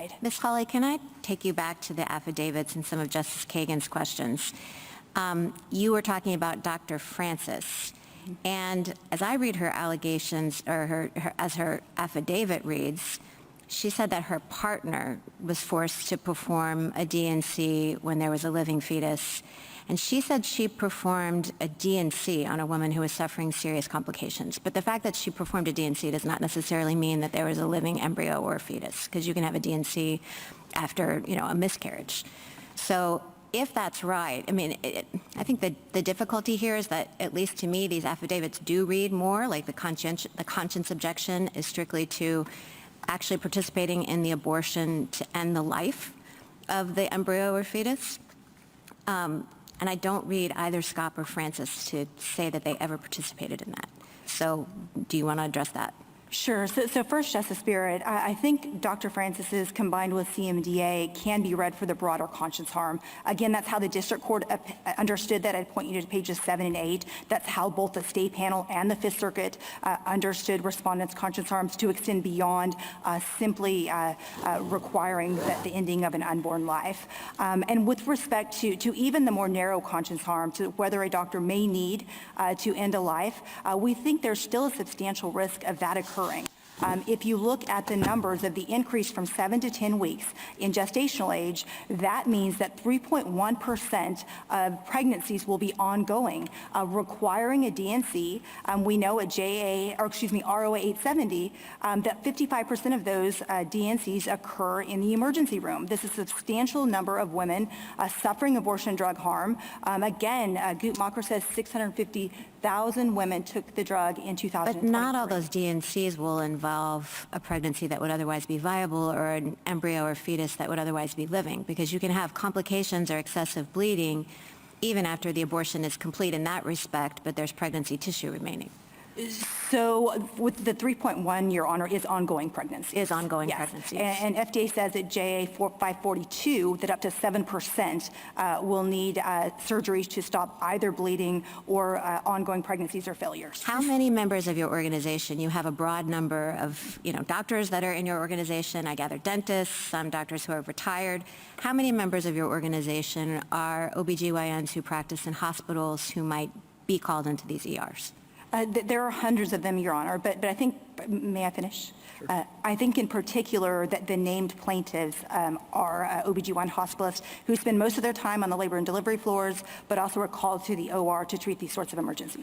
side. Ms. Hawley, can I take you back to the affidavits and some of Justice Kagan's questions? You were talking about Dr. Francis, and as I read her allegations, or as her affidavit reads, she said that her partner was forced to perform a D&C when there was a living fetus, and she said she performed a D&C on a woman who was suffering serious complications. But the fact that she performed a D&C does not necessarily mean that there was a living embryo or a fetus, because you can have a D&C after, a miscarriage. So if that's right, I think the difficulty here is that, at least to me, these affidavits do read more like the conscience objection is strictly to actually participating in the abortion to end the life of the embryo or fetus. And I don't read either Scott or Francis to say that they ever participated in that. So do you want to address that? Sure. So first, Justice Barrett, I think Dr. Francis's combined with CMDA can be read for the broader conscience harm. Again, that's how the district court understood that. I'd point you to pages 7 and 8. That's how both the state panel and the Fifth Circuit understood respondents' conscience harms to extend beyond simply requiring the ending of an unborn life. And with respect to even the more narrow conscience harm, to whether a doctor may need to end a life, we think there's still a substantial risk of that occurring. If you look at the numbers of the increase from 7 to 10 weeks in gestational age, that means that 3.1% of pregnancies will be ongoing, requiring a D&C. We know at ROA 870 that 55% of those D&Cs occur in the emergency room. This is a substantial number of women suffering abortion drug harm. Again, Guttmacher says 650,000 women took the drug in 2023. But not all those D&Cs will involve a pregnancy that would otherwise be viable or an embryo or fetus that would otherwise be living, because you can have complications or excessive bleeding even after the abortion is complete in that respect, but there's pregnancy tissue remaining. So with the 3.1, Your Honor, is ongoing pregnancy. Is ongoing yes. pregnancies. And FDA says at JA 542 that up to 7% will need surgeries to stop either bleeding or ongoing pregnancies or failures. How many members of your organization? You have a broad number of doctors that are in your organization. I gather dentists, some doctors who are retired. How many members of your organization are OBGYNs who practice in hospitals who might be called into these ERs? There are hundreds of them, Your Honor, but I think, may I finish? Sure. I think in particular that the named plaintiffs are OBGYN hospitalists who spend most of their time on the labor and delivery floors, but also are called to the OR to treat these sorts of emergencies.